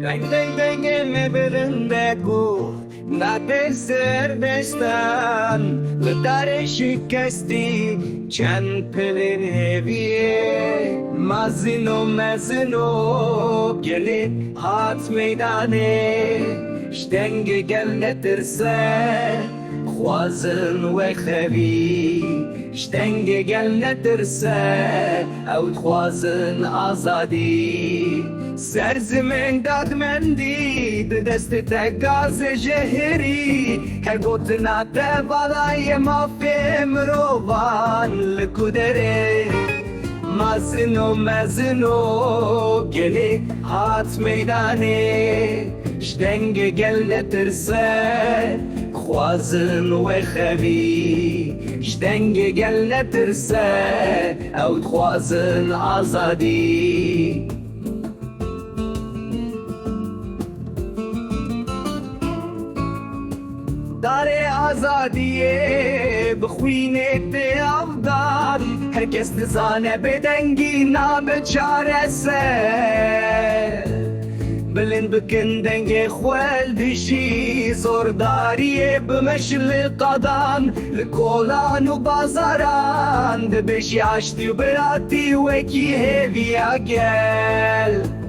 Deng deng deng ellerinde bu Nade serbestan Gıdare şikesti Çempelin eviye Mazino mezino Gelip hat meydane Ştenge gelletirse خوازن و خوی شتنگ گل نترسه او خوازن آزادی سرزمین دادمندی دست تگاز جهری هر گوتنا تبالای مافی مروان لکودره مازنو مزنو گلی هات میدانه شتنگ گل نترسه خوازن و خوی شتنگ گل نترسه او خوازن آزادی داره آزادیه بخوینه افداد هر کس نزانه بدنگی نابچاره سر بلند بکن دنگ خوال دشی زورداریه بمشل قدان لکولان و بازاران دبشی عشتی و براتی وکی هیوی اگل